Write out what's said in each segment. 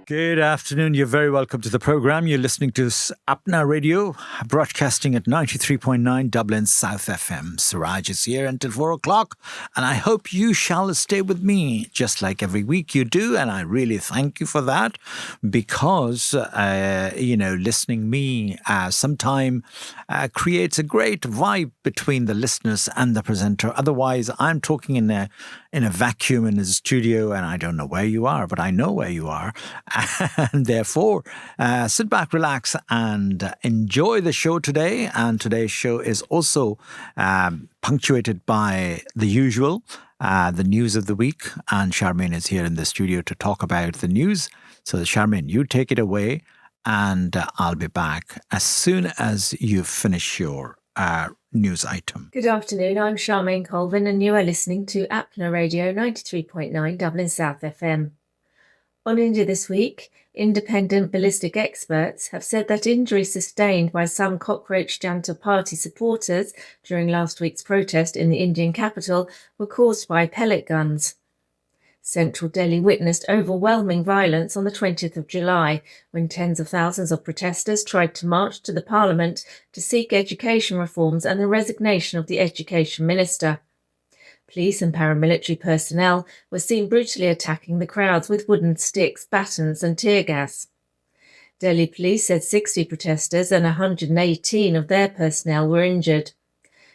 Good afternoon. You're very welcome to the program. You're listening to Apna Radio, broadcasting at 93.9 Dublin South FM. SIRAJ is here until 4 o'clock, and I hope you shall stay with me, just like every week you do, and I really thank you for that, because, listening me sometime creates a great vibe between the listeners and the presenter. Otherwise, I'm talking in a vacuum in the studio, and I don't know where you are, but I know where you are. And therefore, sit back, relax, and enjoy the show today. And today's show is also punctuated by the usual, the news of the week. And Charmaine is here in the studio to talk about the news. So Charmaine, you take it away, and I'll be back as soon as you finish your news item. Good afternoon, I'm Charmaine Colvin, and you are listening to Apna Radio 93.9 Dublin South FM. On India this week, independent ballistic experts have said that injuries sustained by some Cockroach Janta Party supporters during last week's protest in the Indian capital were caused by pellet guns. Central Delhi witnessed overwhelming violence on the 20th of July when tens of thousands of protesters tried to march to the parliament to seek education reforms and the resignation of the education minister. Police and paramilitary personnel were seen brutally attacking the crowds with wooden sticks, batons and tear gas. Delhi police said 60 protesters and 118 of their personnel were injured.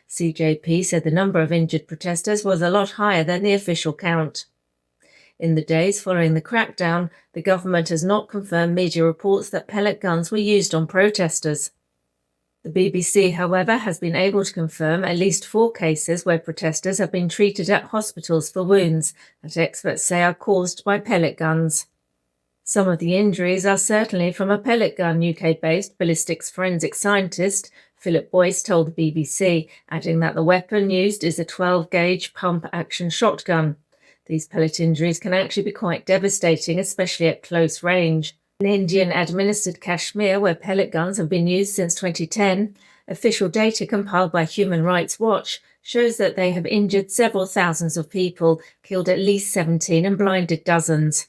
CJP said the number of injured protesters was a lot higher than the official count. In the days following the crackdown, the government has not confirmed media reports that pellet guns were used on protesters. The BBC, however, has been able to confirm at least 4 cases where protesters have been treated at hospitals for wounds that experts say are caused by pellet guns. Some of the injuries are certainly from a pellet gun, UK-based ballistics forensic scientist Philip Boyce told the BBC, adding that the weapon used is a 12-gauge pump-action shotgun. These pellet injuries can actually be quite devastating, especially at close range. In Indian-administered Kashmir, where pellet guns have been used since 2010, official data compiled by Human Rights Watch shows that they have injured several thousands of people, killed at least 17 and blinded dozens.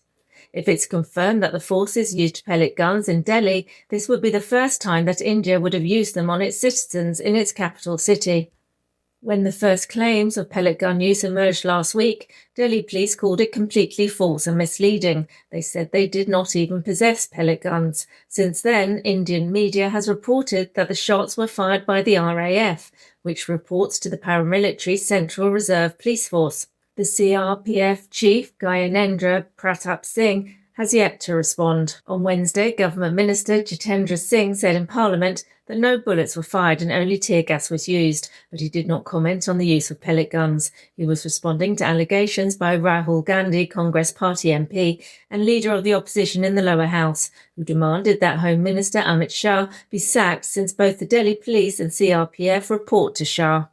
If it's confirmed that the forces used pellet guns in Delhi, this would be the first time that India would have used them on its citizens in its capital city. When the first claims of pellet gun use emerged last week, Delhi police called it completely false and misleading. They said they did not even possess pellet guns. Since then, Indian media has reported that the shots were fired by the RAF, which reports to the paramilitary Central Reserve Police Force. The CRPF chief, Gyanendra Pratap Singh, has yet to respond. On Wednesday, Government Minister Jitendra Singh said in Parliament that no bullets were fired and only tear gas was used, but he did not comment on the use of pellet guns. He was responding to allegations by Rahul Gandhi, Congress Party MP and leader of the opposition in the lower house, who demanded that Home Minister Amit Shah be sacked since both the Delhi police and CRPF report to Shah.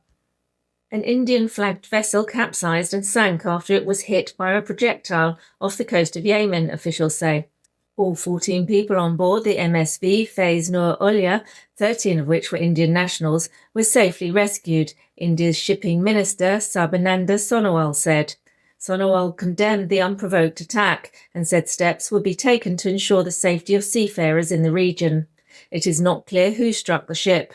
An Indian-flagged vessel capsized and sank after it was hit by a projectile off the coast of Yemen, officials say. All 14 people on board the MSV Faiz Nur Ulya, 13 of which were Indian nationals, were safely rescued, India's shipping minister Sarbananda Sonowal said. Sonowal condemned the unprovoked attack and said steps would be taken to ensure the safety of seafarers in the region. It is not clear who struck the ship.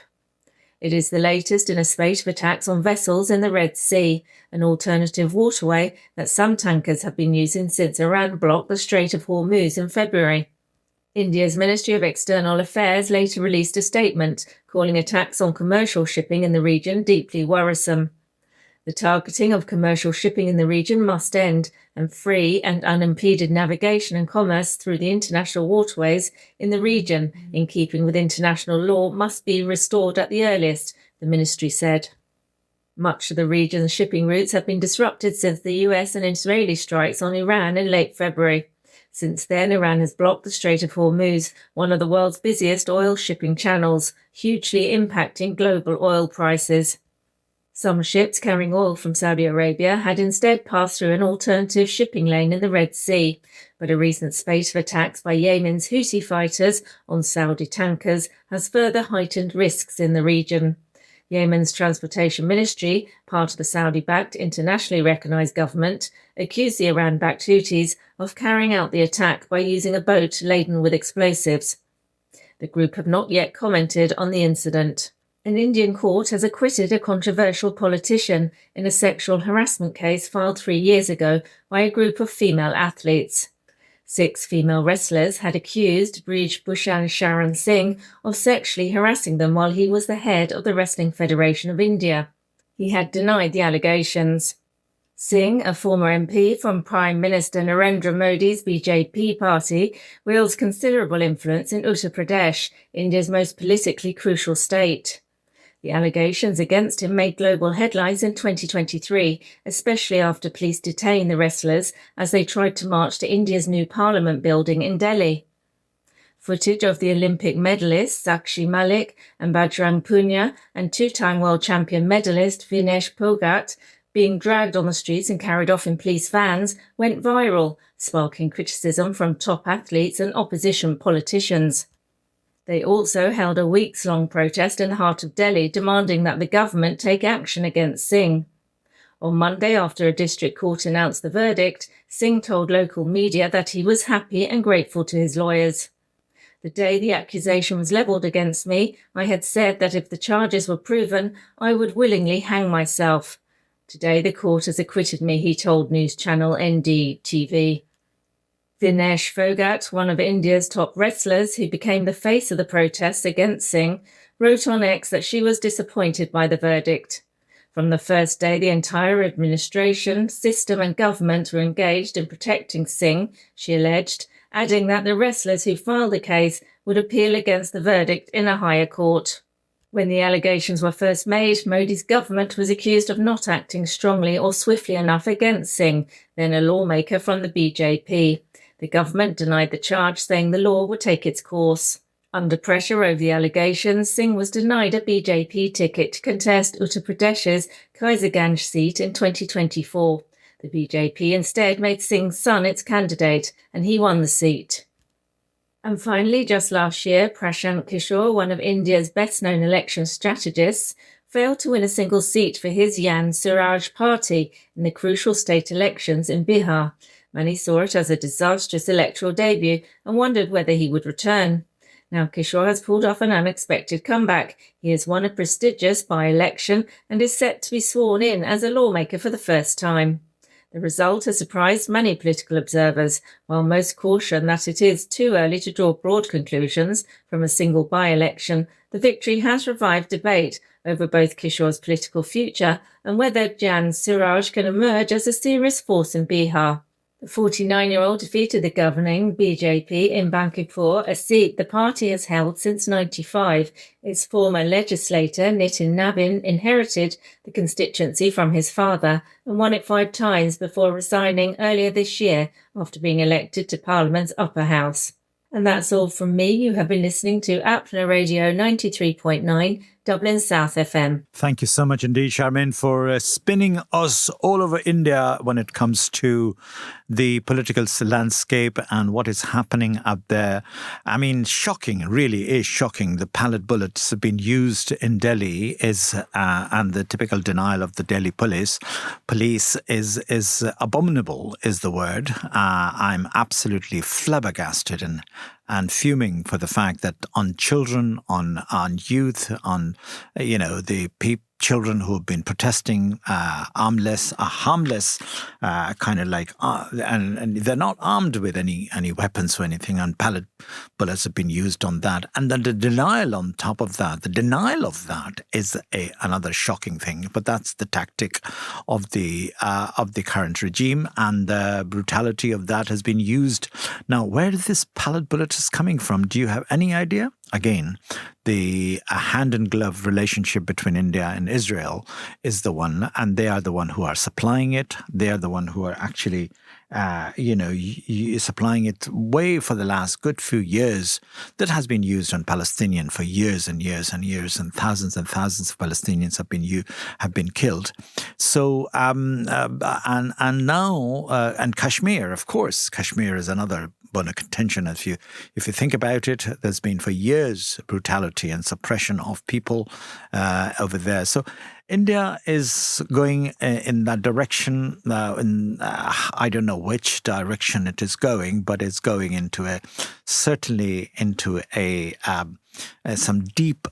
It is the latest in a spate of attacks on vessels in the Red Sea, an alternative waterway that some tankers have been using since Iran blocked the Strait of Hormuz in February. India's Ministry of External Affairs later released a statement calling attacks on commercial shipping in the region deeply worrisome. The targeting of commercial shipping in the region must end, and free and unimpeded navigation and commerce through the international waterways in the region, in keeping with international law, must be restored at the earliest, the ministry said. Much of the region's shipping routes have been disrupted since the US and Israeli strikes on Iran in late February. Since then, Iran has blocked the Strait of Hormuz, one of the world's busiest oil shipping channels, hugely impacting global oil prices. Some ships carrying oil from Saudi Arabia had instead passed through an alternative shipping lane in the Red Sea, but a recent spate of attacks by Yemen's Houthi fighters on Saudi tankers has further heightened risks in the region. Yemen's Transportation Ministry, part of the Saudi-backed internationally recognised government, accused the Iran-backed Houthis of carrying out the attack by using a boat laden with explosives. The group have not yet commented on the incident. An Indian court has acquitted a controversial politician in a sexual harassment case filed 3 years ago by a group of female athletes. 6 female wrestlers had accused Brij Bhushan Sharan Singh of sexually harassing them while he was the head of the Wrestling Federation of India. He had denied the allegations. Singh, a former MP from Prime Minister Narendra Modi's BJP party, wields considerable influence in Uttar Pradesh, India's most politically crucial state. The allegations against him made global headlines in 2023, especially after police detained the wrestlers as they tried to march to India's new parliament building in Delhi. Footage of the Olympic medalists Sakshi Malik and Bajrang Punia and 2-time world champion medalist Vinesh Phogat being dragged on the streets and carried off in police vans went viral, sparking criticism from top athletes and opposition politicians. They also held a weeks-long protest in the heart of Delhi, demanding that the government take action against Singh. On Monday, after a district court announced the verdict, Singh told local media that he was happy and grateful to his lawyers. The day the accusation was levelled against me, I had said that if the charges were proven, I would willingly hang myself. Today the court has acquitted me, he told news channel NDTV. Vinesh Phogat, one of India's top wrestlers who became the face of the protests against Singh, wrote on X that she was disappointed by the verdict. From the first day, the entire administration, system and government were engaged in protecting Singh, she alleged, adding that the wrestlers who filed the case would appeal against the verdict in a higher court. When the allegations were first made, Modi's government was accused of not acting strongly or swiftly enough against Singh, then a lawmaker from the BJP. The government denied the charge, saying the law would take its course. Under pressure over the allegations, Singh was denied a BJP ticket to contest Uttar Pradesh's Kaizerganj seat in 2024. The BJP instead made Singh's son its candidate, and he won the seat. And finally, just last year, Prashant Kishore, one of India's best-known election strategists, failed to win a single seat for his SIRAJ party in the crucial state elections in Bihar. Many saw it as a disastrous electoral debut and wondered whether he would return. Now Kishore has pulled off an unexpected comeback. He has won a prestigious by-election and is set to be sworn in as a lawmaker for the first time. The result has surprised many political observers, while most caution that it is too early to draw broad conclusions from a single by-election. The victory has revived debate over both Kishore's political future and whether SIRAJ can emerge as a serious force in Bihar. The 49-year-old defeated the governing BJP in Bankipur, a seat the party has held since 1995. Its former legislator, Nitin Nabin, inherited the constituency from his father and won it 5 times before resigning earlier this year after being elected to Parliament's upper house. And that's all from me. You have been listening to Apna Radio 93.9, Dublin South FM. Thank you so much indeed, Charmaine, for spinning us all over India when it comes to the political landscape and what is happening out there. I mean, shocking, really is shocking. The pallet bullets have been used in Delhi and the typical denial of the Delhi police is abominable, is the word. I'm absolutely flabbergasted and fuming for the fact that on children, on youth, on the children who have been protesting, harmless, kind of like, and they're not armed with any weapons or anything, and pallet bullets have been used on that. And then the denial on top of that, is another shocking thing. But that's the tactic of the current regime, and the brutality of that has been used. Now, where this pallet bullet is coming from? Do you have any idea? Again, the hand-in-glove relationship between India and Israel is the one, and they are the one who are supplying it. They are the one who are actually, supplying it way for the last good few years. That has been used on Palestinian for years and years and years, and thousands of Palestinians have been killed. So, and now, and Kashmir, of course, Kashmir is another bone of contention. If you think about it, there's been for years brutality and suppression of people over there. So India is going in that direction. I don't know which direction it is going, but it's going certainly into some deep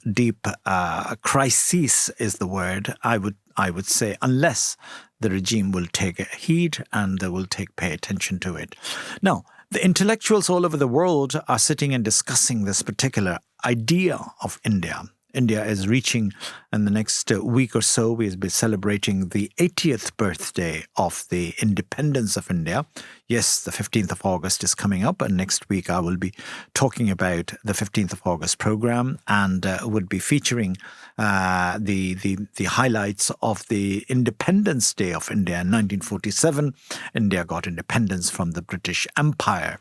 crisis is the word I would say, unless the regime will take heed and they will pay attention to it. Now, the intellectuals all over the world are sitting and discussing this particular idea of India. India is reaching, in the next week or so, we'll be celebrating the 80th birthday of the independence of India. Yes, the 15th of August is coming up, and next week I will be talking about the 15th of August program and would be featuring the highlights of the Independence Day of India in 1947. India got independence from the British Empire.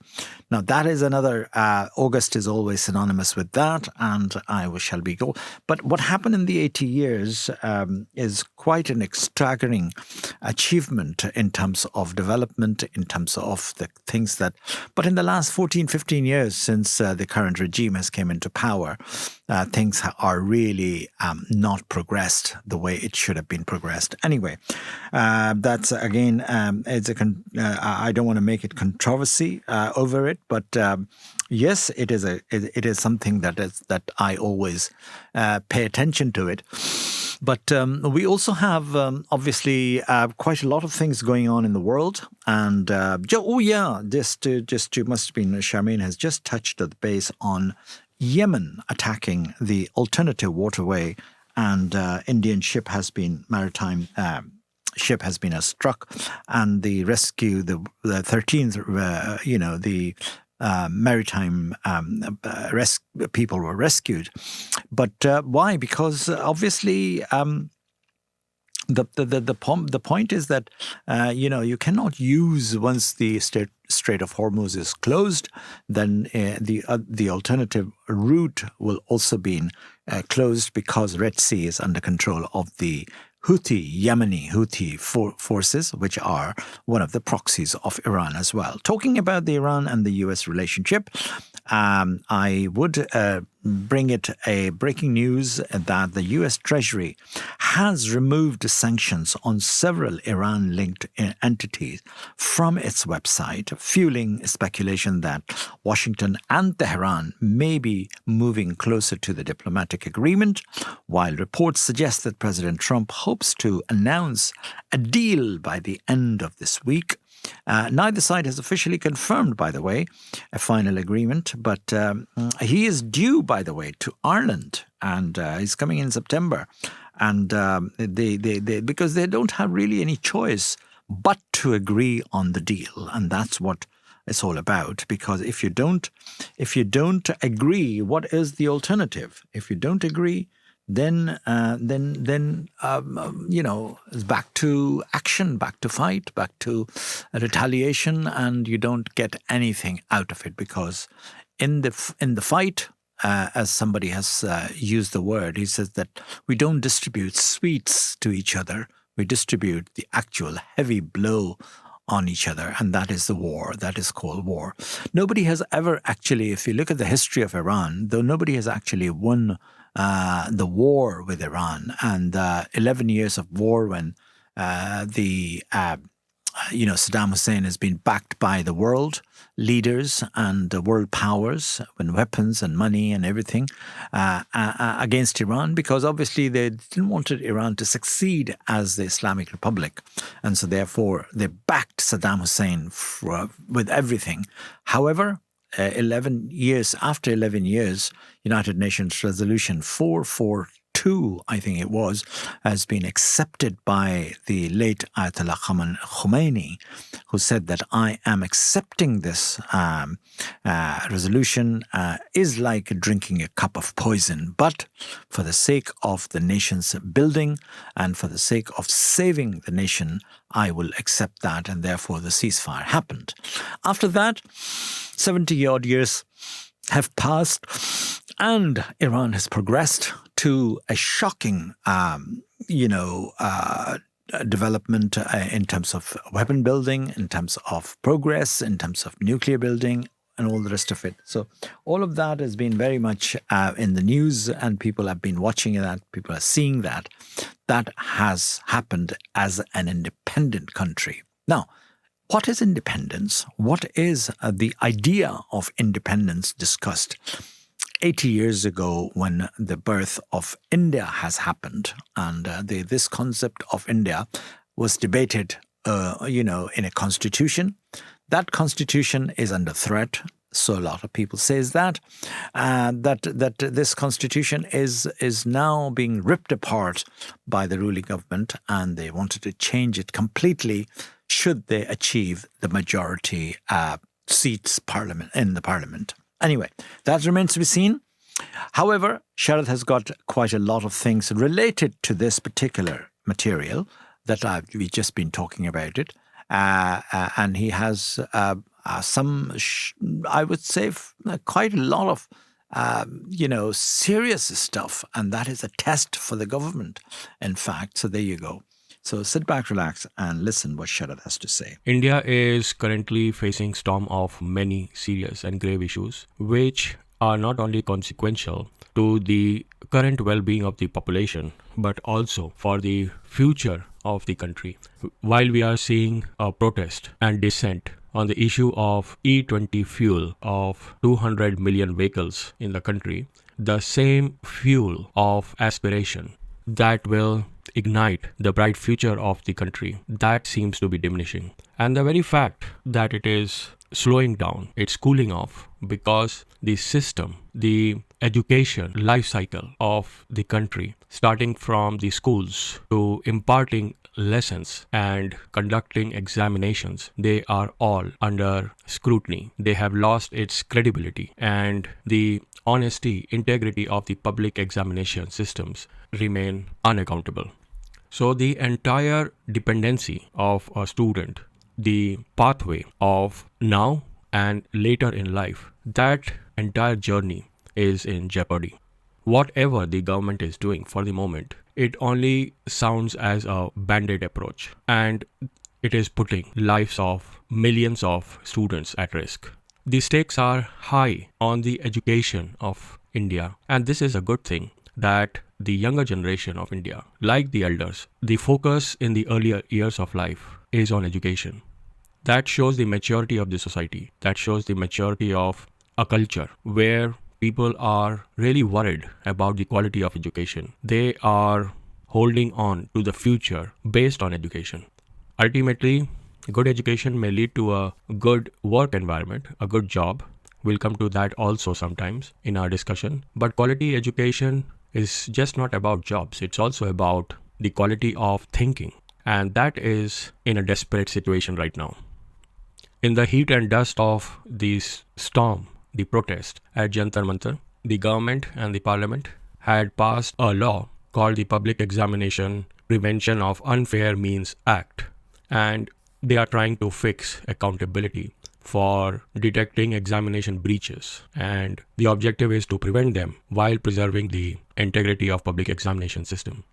Now, that is another, August is always synonymous with that, and I shall be go. But what happened in the 80 years is quite an staggering achievement in terms of development, in terms of the things that... But in the last 14, 15 years since the current regime has came into power, things are really not progressed the way it should have been progressed. Anyway, that's again, I don't want to make it controversy over it, but yes, it is something that I always pay attention to it. But we also have, obviously, quite a lot of things going on in the world. And, must have been, Charmaine has just touched at the base on Yemen attacking the alternative waterway, and Indian maritime ship has been struck, and the rescue, the 13th, maritime people were rescued. But why? Because obviously the point is that you cannot use, once the Strait of Hormuz is closed, then the alternative route will also be closed, because Red Sea is under control of the Yemeni Houthi forces, which are one of the proxies of Iran as well. Talking about the Iran and the U.S. relationship, I would bring it a breaking news that the U.S. Treasury has removed sanctions on several Iran-linked entities from its website, fueling speculation that Washington and Tehran may be moving closer to the diplomatic agreement, while reports suggest that President Trump hopes to announce a deal by the end of this week. Neither side has officially confirmed, by the way, a final agreement, but he is due, by the way, to Ireland, and he's coming in September. And because they don't have really any choice but to agree on the deal, and that's what it's all about. Because if you don't agree, what is the alternative? If you don't agree, then it's back to action, back to fight, back to retaliation, and you don't get anything out of it. Because in the fight, as somebody has used the word, he says that we don't distribute sweets to each other, we distribute the actual heavy blow on each other, and that is the war. That is called war. Nobody has ever actually, if you look at the history of Iran, though nobody has actually won the war with Iran, and 11 years of war when Saddam Hussein has been backed by the world leaders and the world powers with weapons and money and everything against Iran, because obviously they didn't want Iran to succeed as the Islamic Republic. And so therefore they backed Saddam Hussein with everything. However, 11 years, United Nations Resolution 442, I think it was, has been accepted by the late Ayatollah Khomeini, who said that I am accepting this resolution is like drinking a cup of poison, but for the sake of the nation's building and for the sake of saving the nation, I will accept that, and therefore the ceasefire happened. After that, 70-odd years have passed, and Iran has progressed to a shocking, development in terms of weapon building, in terms of progress, in terms of nuclear building, and all the rest of it. So all of that has been very much in the news, and people have been watching that. People are seeing that. That has happened as an independent country. Now, what is independence? What is the idea of independence discussed 80 years ago when the birth of India has happened? And this concept of India was debated, in a constitution. That constitution is under threat. So a lot of people says that this constitution is now being ripped apart by the ruling government, and they wanted to change it completely should they achieve the majority seats in the parliament. Anyway, that remains to be seen. However, Sharad has got quite a lot of things related to this particular material that we've just been talking about it. And he has I would say, quite a lot of, serious stuff. And that is a test for the government, in fact. So there you go. So sit back, relax, and listen what Sharad has to say. India is currently facing storm of many serious and grave issues, which are not only consequential to the current well-being of the population, but also for the future of the country. While we are seeing a protest and dissent on the issue of E20 fuel of 200 million vehicles in the country, the same fuel of aspiration that will ignite the bright future of the country, that seems to be diminishing. And the very fact that it is slowing down, it's cooling off, because the system, the education life cycle of the country, starting from the schools to imparting lessons and conducting examinations, they are all under scrutiny. They have lost its credibility, and the honesty, integrity of the public examination systems remain unaccountable. So the entire dependency of a student, the pathway of now and later in life, that entire journey is in jeopardy. Whatever the government is doing for the moment, it only sounds as a band-aid approach, and it is putting lives of millions of students at risk. The stakes are high on the education of India, and this is a good thing that the younger generation of India, like the elders, the focus in the earlier years of life is on education. That shows the maturity of the society. That shows the maturity of a culture where people are really worried about the quality of education. They are holding on to the future based on education. Ultimately, good education may lead to a good work environment, a good job. We'll come to that also sometimes in our discussion. But quality education is just not about jobs. It's also about the quality of thinking. And that is in a desperate situation right now. In the heat and dust of this storm, the protest at Jantar Mantar, the government and the parliament had passed a law called the Public Examination Prevention of Unfair Means Act. And they are trying to fix accountability for detecting examination breaches. And the objective is to prevent them while preserving the integrity of public examination system.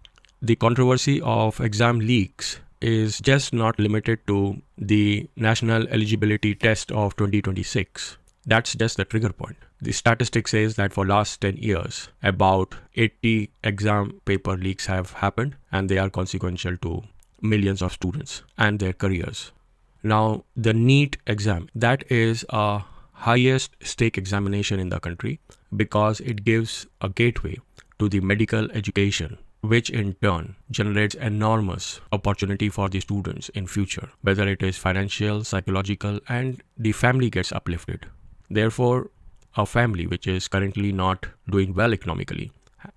The controversy of exam leaks is just not limited to the National Eligibility Test of 2026. That's just the trigger point. The statistic says that for last 10 years, about 80 exam paper leaks have happened, and they are consequential to millions of students and their careers. Now, the NEET exam, that is a highest stake examination in the country because it gives a gateway to the medical education, which in turn generates enormous opportunity for the students in future, whether it is financial, psychological, and the family gets uplifted. Therefore, a family which is currently not doing well economically,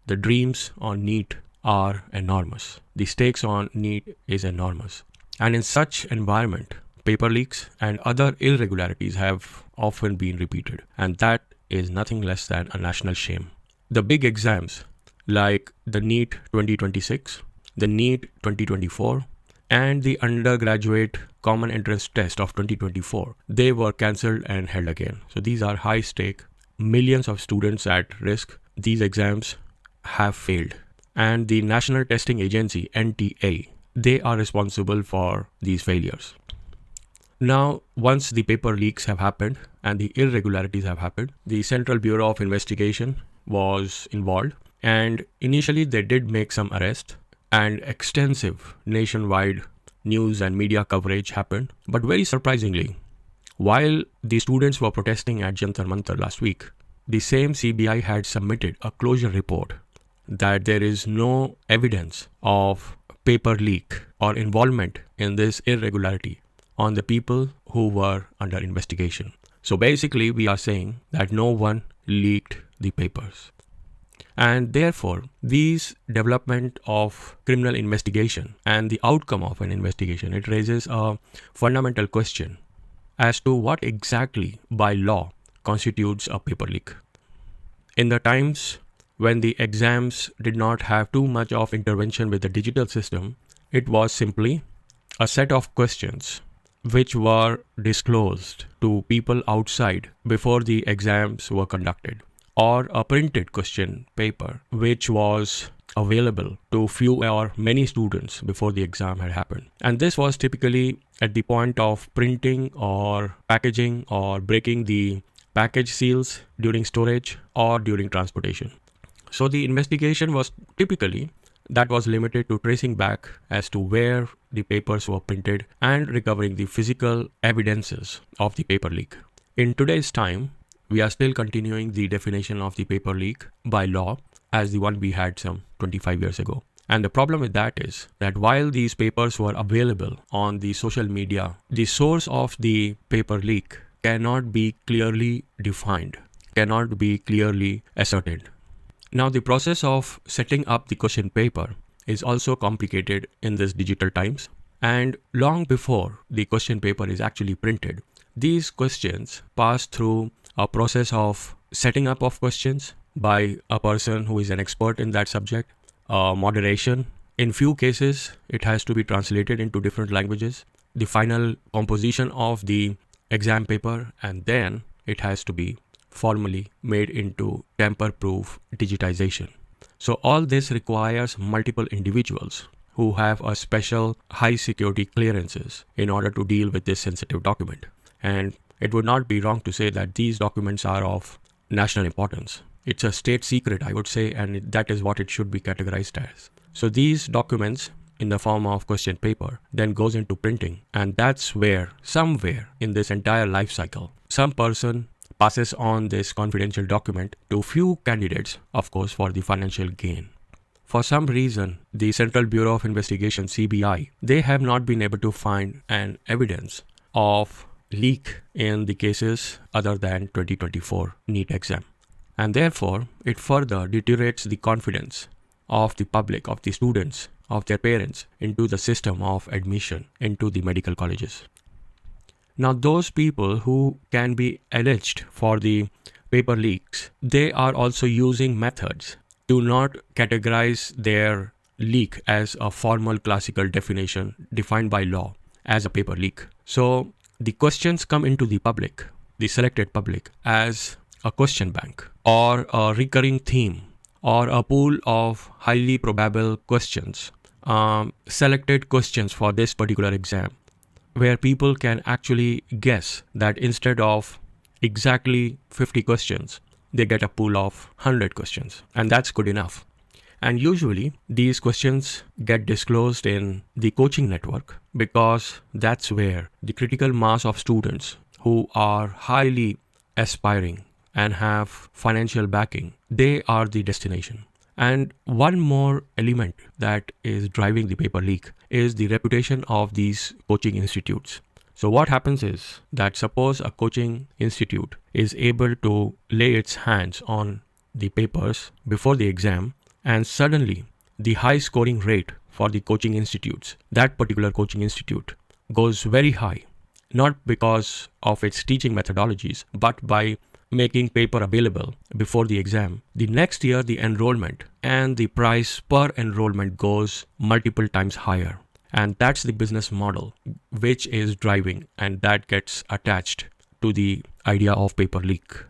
the dreams on NEET are enormous. The stakes on NEET is enormous. And in such environment, paper leaks and other irregularities have often been repeated. And that is nothing less than a national shame. The big exams like the NEET 2026, the NEET 2024, and the undergraduate common entrance test of 2024, they were cancelled and held again. So these are high stake, millions of students at risk. These exams have failed. And the National Testing Agency, NTA, they are responsible for these failures. Now, once the paper leaks have happened and the irregularities have happened, the Central Bureau of Investigation was involved, and initially they did make some arrests and extensive nationwide news and media coverage happened. But very surprisingly, while the students were protesting at Jantar Mantar last week, the same CBI had submitted a closure report that there is no evidence of paper leak or involvement in this irregularity on the people who were under investigation. So basically, we are saying that no one leaked the papers. And therefore, these development of criminal investigation and the outcome of an investigation, it raises a fundamental question as to what exactly by law constitutes a paper leak. In the times when the exams did not have too much of intervention with the digital system, it was simply a set of questions which were disclosed to people outside before the exams were conducted, or a printed question paper which was available to few or many students before the exam had happened. And this was typically at the point of printing or packaging or breaking the package seals during storage or during transportation. So the investigation was typically that was limited to tracing back as to where the papers were printed and recovering the physical evidences of the paper leak. In today's time, we are still continuing the definition of the paper leak by law as the one we had some 25 years ago. And the problem with that is that while these papers were available on the social media, the source of the paper leak cannot be clearly defined, cannot be clearly ascertained. Now, the process of setting up the question paper is also complicated in this digital times. And long before the question paper is actually printed, these questions pass through a process of setting up of questions by a person who is an expert in that subject, moderation. In few cases, it has to be translated into different languages, the final composition of the exam paper, and then it has to be formally made into tamper-proof digitization. So all this requires multiple individuals who have a special high security clearances in order to deal with this sensitive document. And it would not be wrong to say that these documents are of national importance. It's a state secret, I would say, and that is what it should be categorized as. So these documents in the form of question paper then goes into printing, and that's where somewhere in this entire life cycle, some person passes on this confidential document to few candidates, of course, for the financial gain. For some reason, the Central Bureau of Investigation, CBI, they have not been able to find an evidence of leak in the cases other than 2024 NEET exam. And therefore, it further deteriorates the confidence of the public, of the students, of their parents into the system of admission into the medical colleges. Now, those people who can be alleged for the paper leaks, they are also using methods to not categorize their leak as a formal classical definition defined by law as a paper leak. So the questions come into the public, the selected public, as a question bank or a recurring theme or a pool of highly probable questions, selected questions for this particular exam, where people can actually guess that instead of exactly 50 questions, they get a pool of 100 questions. And that's good enough. And usually these questions get disclosed in the coaching network because that's where the critical mass of students who are highly aspiring and have financial backing, they are the destination. And one more element that is driving the paper leak is the reputation of these coaching institutes. So what happens is that suppose a coaching institute is able to lay its hands on the papers before the exam, and suddenly the high scoring rate for the coaching institutes, that particular coaching institute, goes very high, not because of its teaching methodologies, but by making paper available before the exam. The next year, the enrollment and the price per enrollment goes multiple times higher. And that's the business model which is driving, and that gets attached to the idea of paper leak.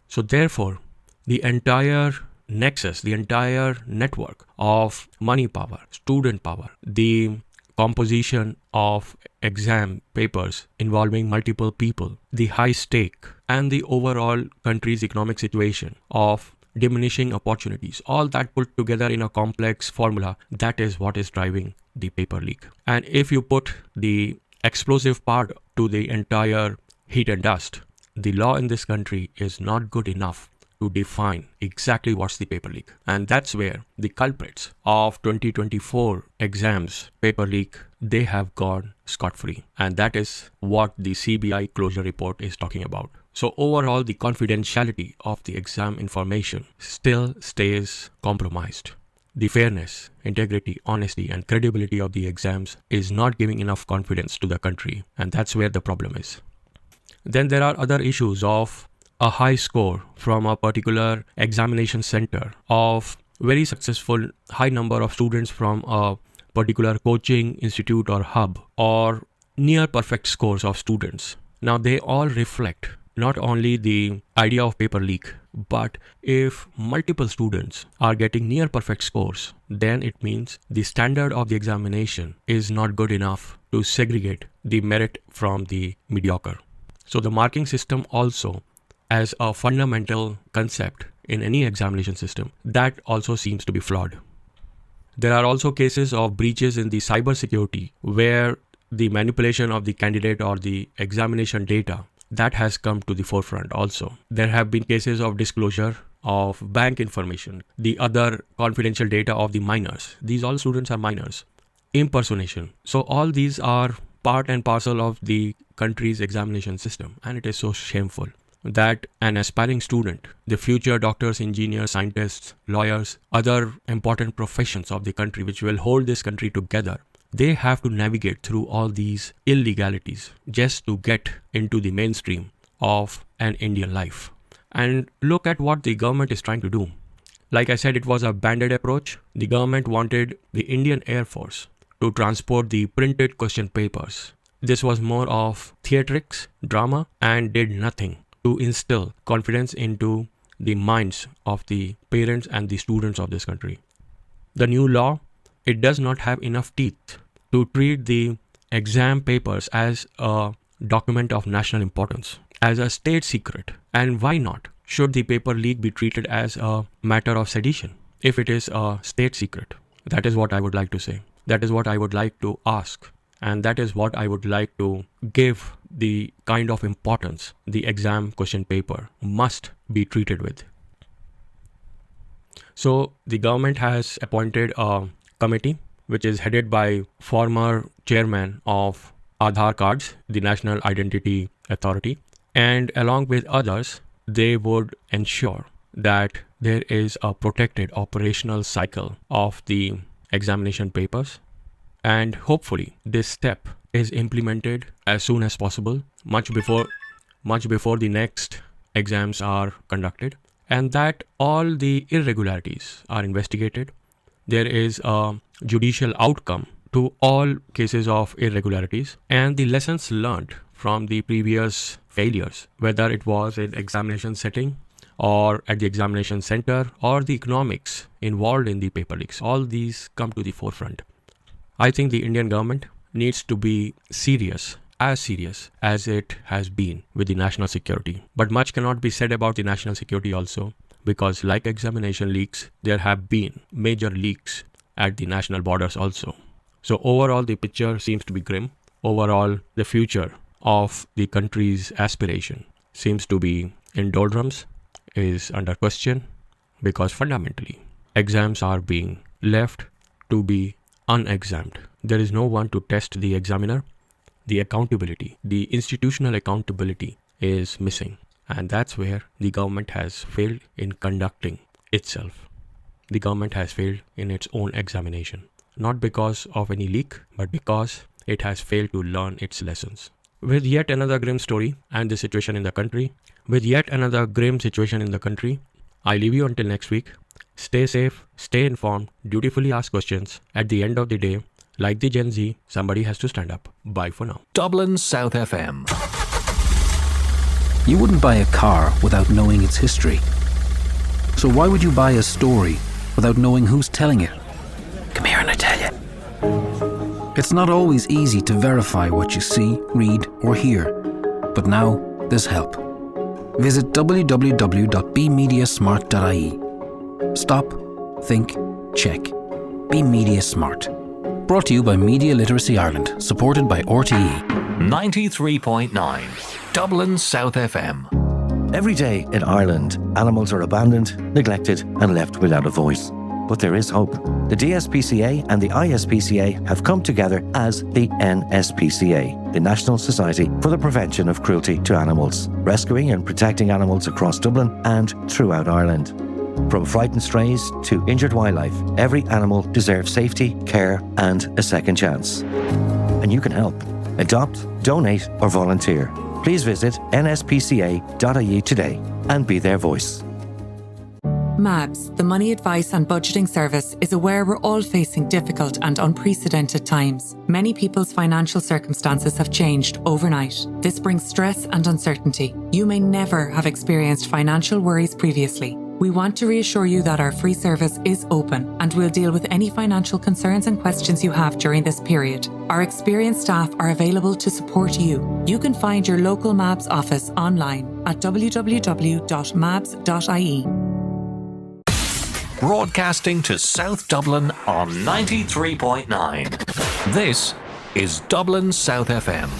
So therefore, the entire nexus, the entire network of money power, student power, the composition of exam papers involving multiple people, the high stake, and the overall country's economic situation of diminishing opportunities, all that put together in a complex formula, that is what is driving the paper leak. And if you put the explosive part to the entire heat and dust, the law in this country is not good enough to define exactly what's the paper leak. And that's where the culprits of 2024 exams paper leak, they have gone scot-free. And that is what the CBI closure report is talking about. So overall, the confidentiality of the exam information still stays compromised. The fairness, integrity, honesty, and credibility of the exams is not giving enough confidence to the country. And that's where the problem is. Then there are other issues of a high score from a particular examination center, of very successful high number of students from a particular coaching institute or hub, or near perfect scores of students. Now they all reflect not only the idea of paper leak, but if multiple students are getting near perfect scores, then it means the standard of the examination is not good enough to segregate the merit from the mediocre. So the marking system also, as a fundamental concept in any examination system, that also seems to be flawed. There are also cases of breaches in the cybersecurity where the manipulation of the candidate or the examination data, that has come to the forefront also. There have been cases of disclosure of bank information, the other confidential data of the minors. These all students are minors. Impersonation. So all these are part and parcel of the country's examination system. And it is so shameful that an aspiring student, the future doctors, engineers, scientists, lawyers, other important professions of the country which will hold this country together, they have to navigate through all these illegalities just to get into the mainstream of an Indian life. And look at what the government is trying to do. Like I said, it was a banded approach. The government wanted the Indian Air Force to transport the printed question papers. This was more of theatrics, drama, and did nothing to instill confidence into the minds of the parents and the students of this country. The new law, it does not have enough teeth to treat the exam papers as a document of national importance, as a state secret. And why not? Should the paper leak be treated as a matter of sedition if it is a state secret? That is what I would like to say. That is what I would like to ask. And that is what I would like to give the kind of importance the exam question paper must be treated with. So the government has appointed a committee which is headed by former chairman of Aadhaar Cards, the National Identity Authority, and along with others, they would ensure that there is a protected operational cycle of the examination papers. And hopefully this step is implemented as soon as possible, much before the next exams are conducted, and that all the irregularities are investigated. There is a judicial outcome to all cases of irregularities, and the lessons learned from the previous failures, whether it was in examination setting or at the examination center or the economics involved in the paper leaks, all these come to the forefront. I think the Indian government needs to be serious as it has been with the national security. But much cannot be said about the national security also, because like examination leaks, there have been major leaks at the national borders also. So overall, the picture seems to be grim. Overall, the future of the country's aspiration seems to be in doldrums, is under question, because fundamentally, exams are being left to be unexamined. There is no one to test the examiner. The accountability, the institutional accountability is missing. And that's where the government has failed in conducting itself. The government has failed in its own examination, not because of any leak, but because it has failed to learn its lessons. With yet another grim story and the situation in the country, I leave you until next week. Stay safe, stay informed, dutifully ask questions. At the end of the day, like the Gen Z, somebody has to stand up. Bye for now. Dublin South FM. You wouldn't buy a car without knowing its history. So why would you buy a story without knowing who's telling it? Come here and I tell you. It's not always easy to verify what you see, read, or hear. But now, there's help. Visit www.bemediasmart.ie. Stop, think, check. Be Media Smart. Brought to you by Media Literacy Ireland, supported by RTE. 93.9 Dublin South FM. Every day in Ireland, animals are abandoned, neglected and left without a voice. But there is hope. The DSPCA and the ISPCA have come together as the NSPCA, the National Society for the Prevention of Cruelty to Animals, rescuing and protecting animals across Dublin and throughout Ireland. From frightened strays to injured wildlife, every animal deserves safety, care and a second chance. And you can help. Adopt, donate or volunteer. Please visit nspca.ie today and be their voice. MABS, the Money Advice and Budgeting Service, is aware we're all facing difficult and unprecedented times. Many people's financial circumstances have changed overnight. This brings stress and uncertainty. You may never have experienced financial worries previously. We want to reassure you that our free service is open and we'll deal with any financial concerns and questions you have during this period. Our experienced staff are available to support you. You can find your local MABS office online at www.mabs.ie. Broadcasting to South Dublin on 93.9. This is Dublin South FM.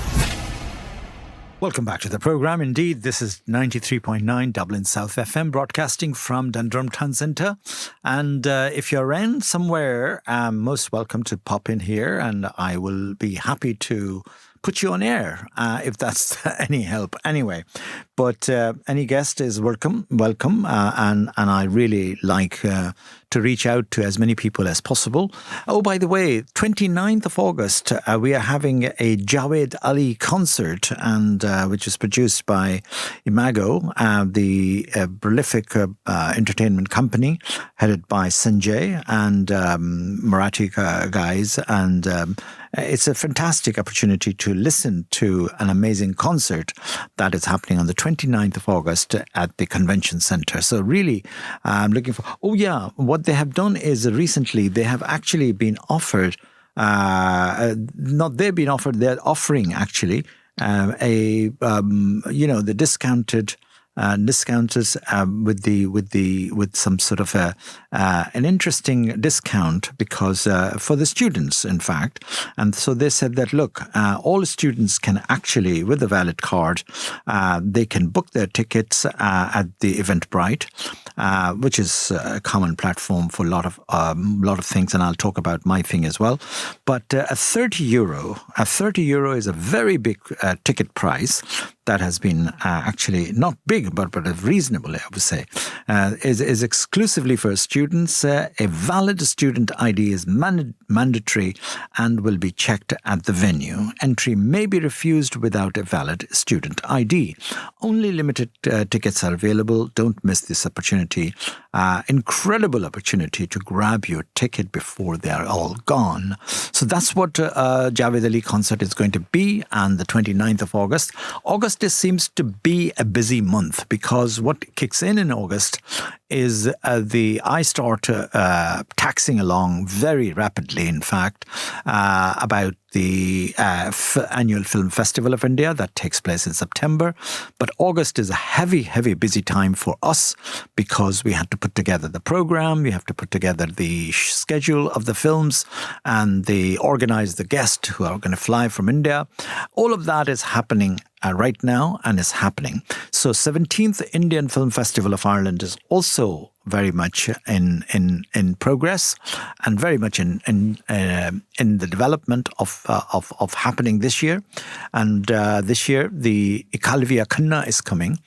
Welcome back to the programme. Indeed, this is 93.9 Dublin South FM, broadcasting from Dundrum Town Centre. And if you're around somewhere, most welcome to pop in here and I will be happy to put you on air if that's any help anyway. But any guest is welcome, and I really like to reach out to as many people as possible. Oh, by the way, 29th of August, we are having a Jawed Ali concert, and which is produced by Imago, the prolific entertainment company headed by Sanjay and Marathi guys, and it's a fantastic opportunity to listen to an amazing concert that is happening on the 29th of August at the Convention Centre. So really, I'm looking for... Oh yeah, what they have done is recently they have actually been offered... they're offering actually the discounted... with some sort of an interesting discount because for the students, in fact. And so they said that, look, all students can actually, with a valid card, they can book their tickets at the Eventbrite, which is a common platform for a lot of things, and I'll talk about my thing as well. But a 30 euro is a very big ticket price that has been actually not big, but reasonable, I would say, is exclusively for students. A valid student ID is mandatory and will be checked at the venue. Entry may be refused without a valid student ID. Only limited tickets are available. Don't miss this opportunity. Incredible opportunity to grab your ticket before they are all gone. So that's what Jawed Ali concert is going to be on the 29th of August. August seems to be a busy month because what kicks in August is I start taxing along very rapidly, in fact, about the annual Film Festival of India that takes place in September. But August is a heavy, busy time for us because we had to put together the program, we have to put together the schedule of the films, and organize the guests who are going to fly from India. All of that is happening right now and is happening. So 17th Indian Film Festival of Ireland is also very much in progress and very much in the development of happening this year. And this year, the Ikalvia Khanna is coming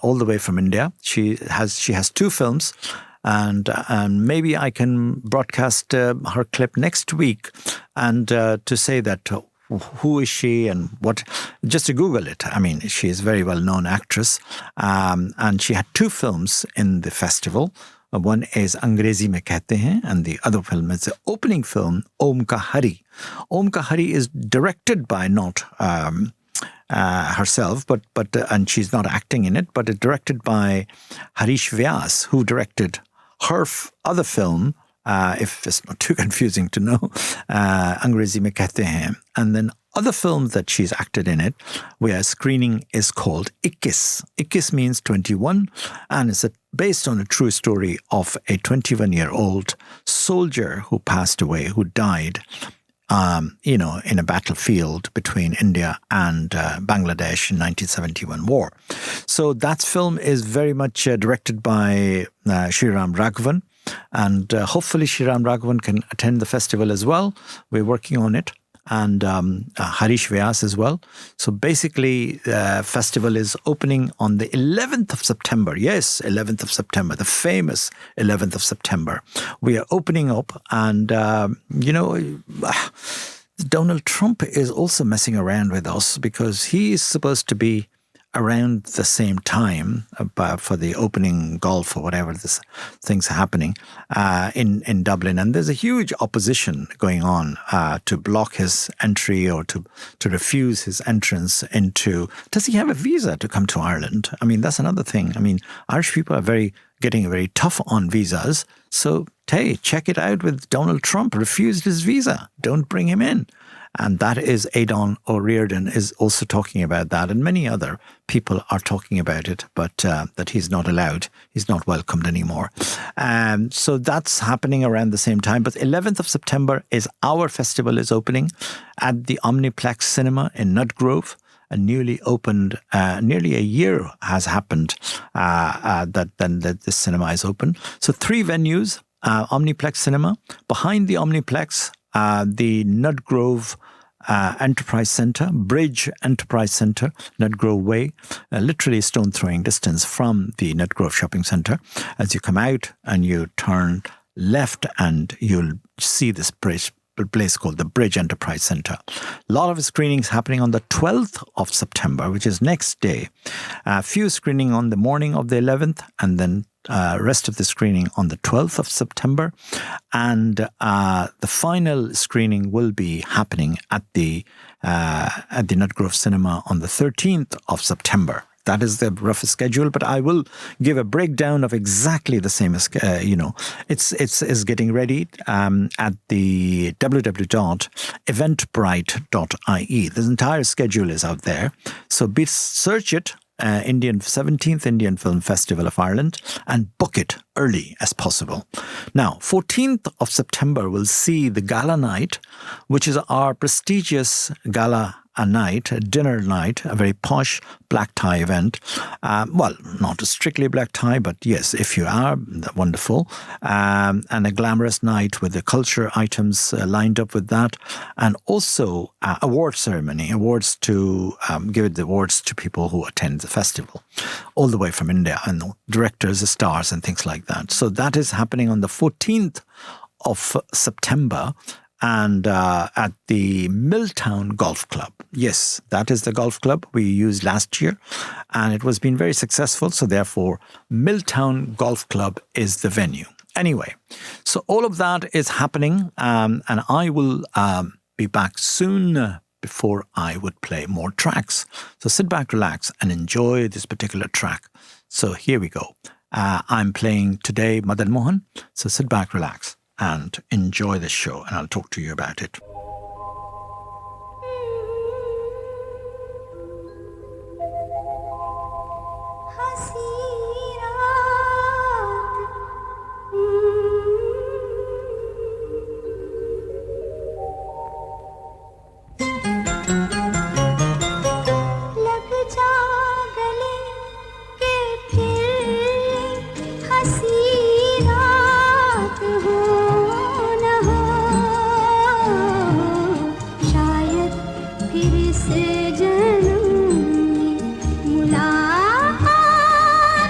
all the way from India. She has two films. And maybe I can broadcast her clip next week and to say that who is she and what, just to Google it. I mean, she is a very well-known actress. And she had two films in the festival. One is Angrezi Mein Kehte Hain, and the other film is the opening film, Om Ka Hari. Om Ka Hari is directed by not herself, but and she's not acting in it, but it's directed by Harish Vyas, who directed her other film, if it's not too confusing to know. Angrezi mein kehte hain. And then other films that she's acted in it, where screening is called 21. 21 means 21, and it's based on a true story of a 21-year-old soldier who passed away, who died, in a battlefield between India and Bangladesh in 1971 war. So that film is very much directed by Sriram Raghavan, and hopefully Sriram Raghavan can attend the festival as well. We're working on it. And Harish Vyas as well. So basically, the festival is opening on the 11th of September. Yes, 11th of September, the famous 11th of September. We are opening up, and, Donald Trump is also messing around with us because he is supposed to be around the same time for the opening golf or whatever this thing's happening in Dublin. And there's a huge opposition going on to block his entry or to refuse his entrance into... Does he have a visa to come to Ireland? I mean, that's another thing. I mean, Irish people are getting very tough on visas. So, hey, check it out with Donald Trump. Refused his visa. Don't bring him in. And that is Aidan O'Riordan is also talking about that. And many other people are talking about it, but that he's not allowed. He's not welcomed anymore. So that's happening around the same time. But 11th of September is our festival is opening at the Omniplex Cinema in Nutgrove. A newly opened, nearly a year has happened that this cinema is open. So 3 venues, Omniplex Cinema. Behind the Omniplex, the Nutgrove Enterprise Centre, Bridge Enterprise Centre, Nutgrove Way, literally a stone throwing distance from the Nutgrove Shopping Centre. As you come out and you turn left, and you'll see this place called the Bridge Enterprise Centre. A lot of screenings happening on the 12th of September, which is next day. A few screening on the morning of the 11th, and then rest of the screening on the 12th of September. And the final screening will be happening at the Nutgrove Cinema on the 13th of September. That is the rough schedule, but I will give a breakdown of exactly the same as, it's getting ready at the www.eventbrite.ie. The entire schedule is out there. So search it, 17th Indian Film Festival of Ireland, and book it early as possible. Now, 14th of September will see the gala night, which is our prestigious gala a dinner night, a very posh black tie event. Well, not a strictly black tie, but yes, if you are, wonderful. And a glamorous night with the culture items lined up with that. And also award ceremony, awards to give the awards to people who attend the festival, all the way from India, and directors, the stars and things like that. So that is happening on the 14th of September. And at the Milltown Golf Club. Yes, that is the golf club we used last year, and it was been very successful. So therefore, Milltown Golf Club is the venue. Anyway, so all of that is happening, and I will be back soon before I would play more tracks. So sit back, relax, and enjoy this particular track. So here we go. I'm playing today Madan Mohan. So sit back, relax, and enjoy the show, and I'll talk to you about it. फिर से जन्म मुलाकात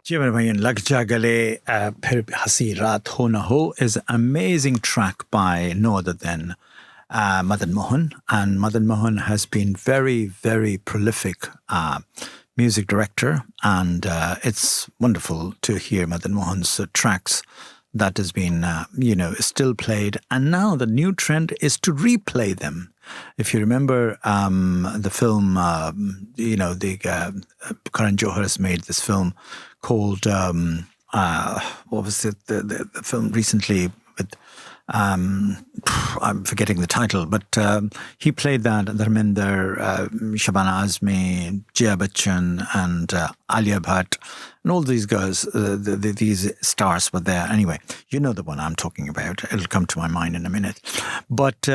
जी मेरे भाई, लग जा गले फिर हंसी रात हो ना हो is an amazing track by no other than Madan Mohan. And Madan Mohan has been very, very prolific music director. And it's wonderful to hear Madan Mohan's tracks that has been, still played. And now the new trend is to replay them. If you remember the film, Karan Johar has made this film called, what was it, the film recently with, I'm forgetting the title, but he played that, Dharminder, Shabana Azmi, Jaya Bachchan and Alia Bhatt, and all these girls, these stars were there. Anyway, you know the one I'm talking about. It'll come to my mind in a minute. But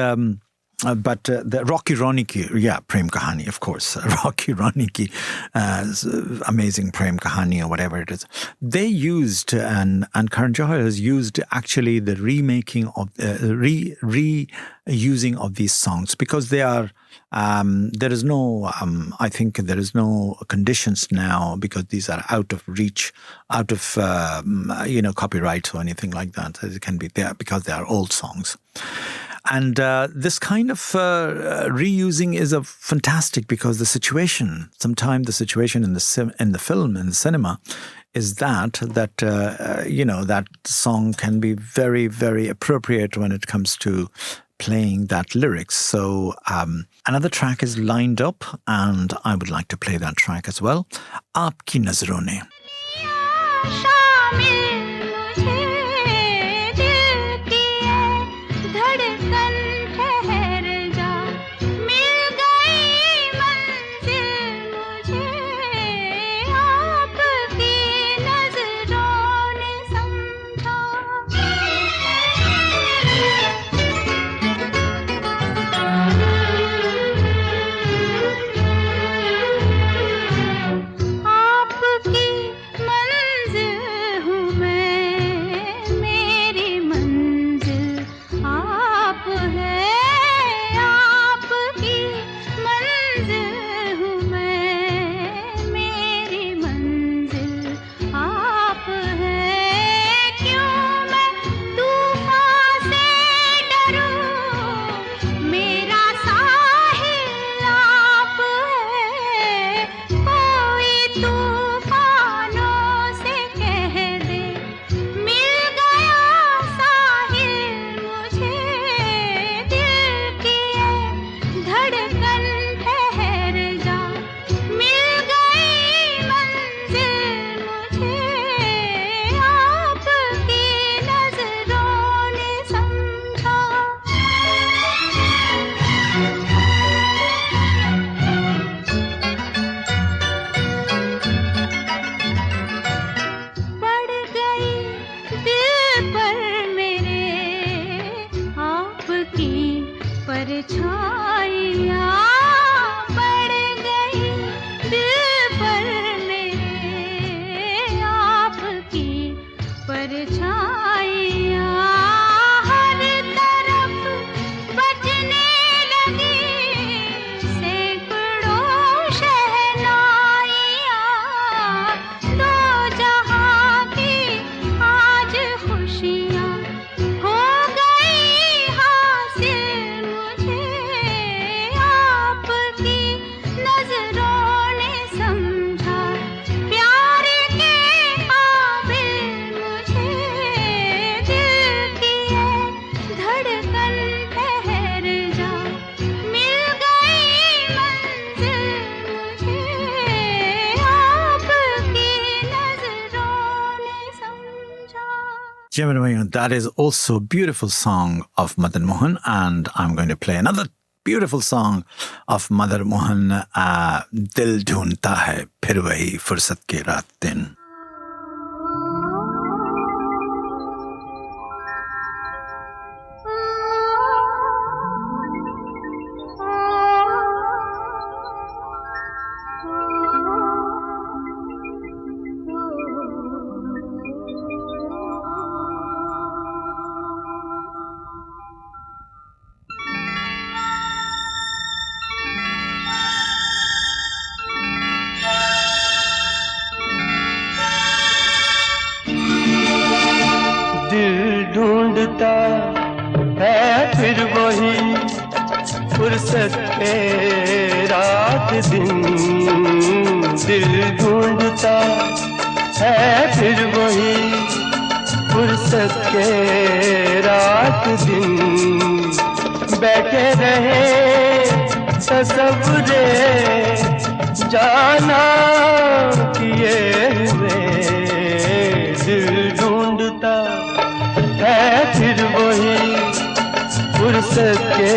the Rocky Ronnie ki, Prem Kahani, of course. Rocky Ronnie ki, amazing Prem Kahani or whatever it is. They used, and Karan Johar has used actually the remaking of, reusing of these songs because they are, there is no, I think there is no conditions now because these are out of reach, out of, copyright or anything like that. It can be there because they are old songs. And this kind of reusing is a fantastic because the situation, sometimes the situation in the film, in the cinema, is that that song can be very, very appropriate when it comes to playing that lyrics. So another track is lined up, and I would like to play that track as well. Aapki Nazaron Ne. That is also a beautiful song of Madan Mohan, and I'm going to play another beautiful song of Madan Mohan, Dil Dhoondta Hai Phir Wahi Fursat Ke Raat Din. के रात दिन दिल ढूंढता है फिर वही फुर्सत के रात दिन बैठे रहे तसव्वुरे जाना किए हुए दिल ढूंढता है फिर वही फुर्सत के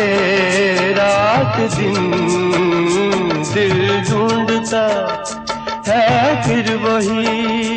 रात दिन दिल ढूंढता है फिर वही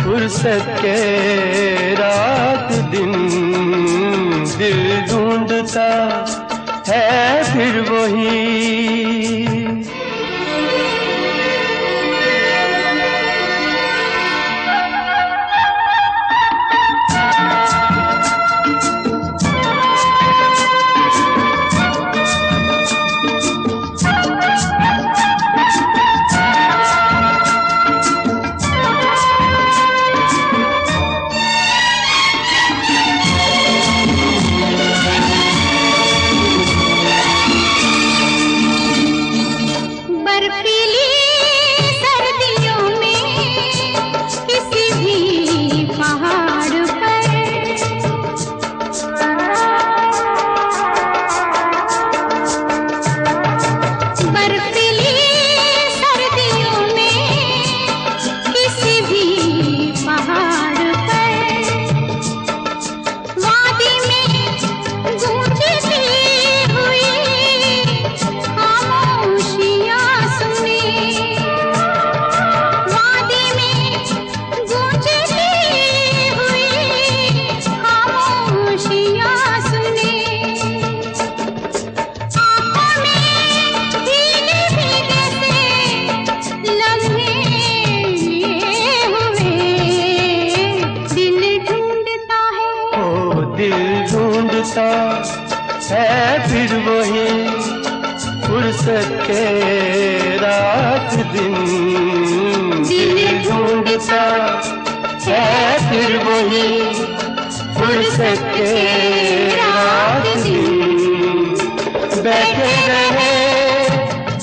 फुर्सत के रात दिन दिल ढूंढता है फिर वही फुर्सत के रात दिन दिल ढूंढता है फिर वही फुर्सत के रात दिन बैठे रहे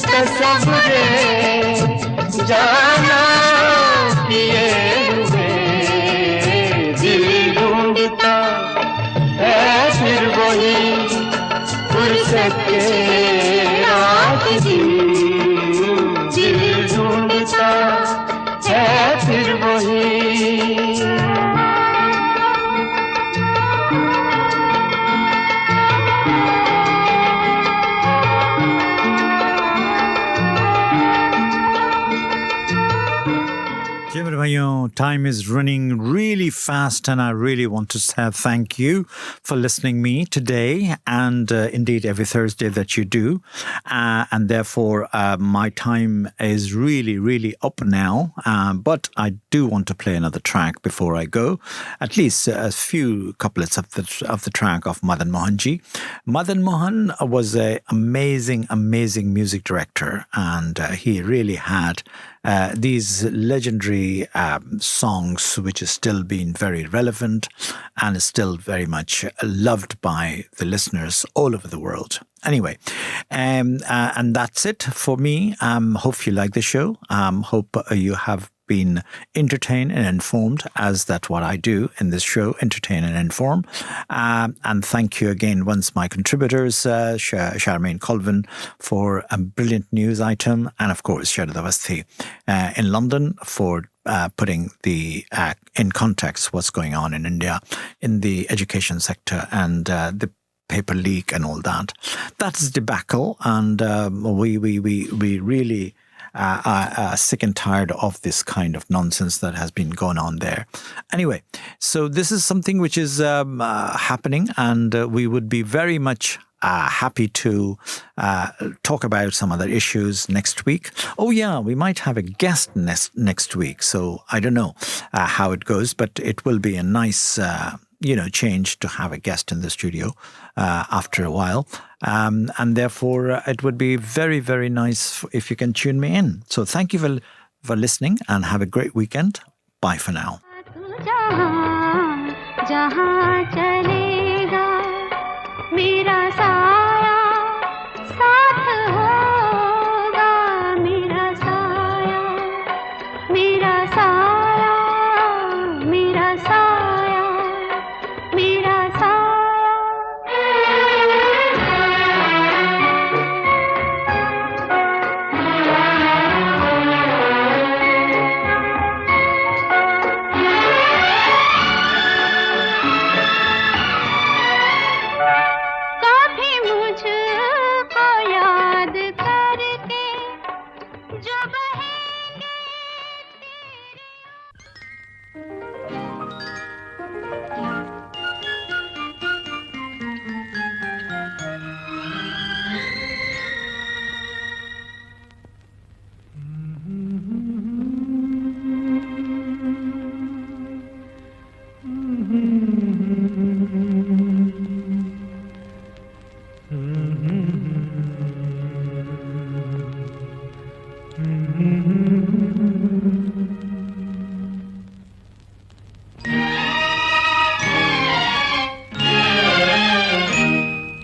तसव्वुरे जाना किए हुए दिल ढूंढता है फिर वही फुर्सत के रात दिन दिल ढूंढता है फिर वही Time is running really fast, and I really want to say thank you for listening me today, and indeed every Thursday that you do. And therefore, my time is really up now. But I do want to play another track before I go, at least a few couplets of the track of Madan Mohanji. Madan Mohan was an amazing music director, and he really had these legendary songs which is still being very relevant and is still very much loved by the listeners all over the world. Anyway, and that's it for me. Hope you like the show. Hope you have been entertained and informed, as that's what I do in this show, entertain and inform. And thank you again once my contributors, Charmaine Colvin for a brilliant news item, and of course Sharad Avasthi in London for putting in context what's going on in India in the education sector and the paper leak and all that. That's debacle, and we really are sick and tired of this kind of nonsense that has been going on there. Anyway, so this is something which is happening, and we would be very much happy to talk about some other issues next week. Oh yeah, we might have a guest next week, so I don't know how it goes, but it will be a nice change to have a guest in the studio after a while. And therefore, it would be very, very nice if you can tune me in. So thank you for listening, and have a great weekend. Bye for now.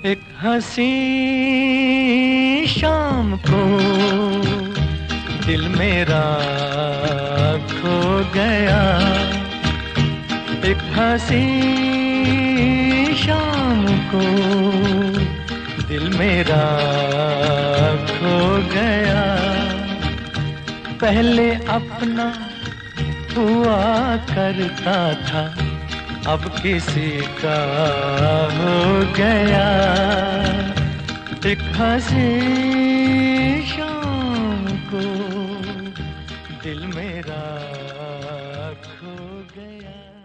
एक हंसी शाम को दिल मेरा खो गया, एक हंसी शाम को दिल मेरा खो गया। पहले अपना हुआ करता था, अब किसी का हो गया। एक हंसी शाम को दिल मेरा खो गया।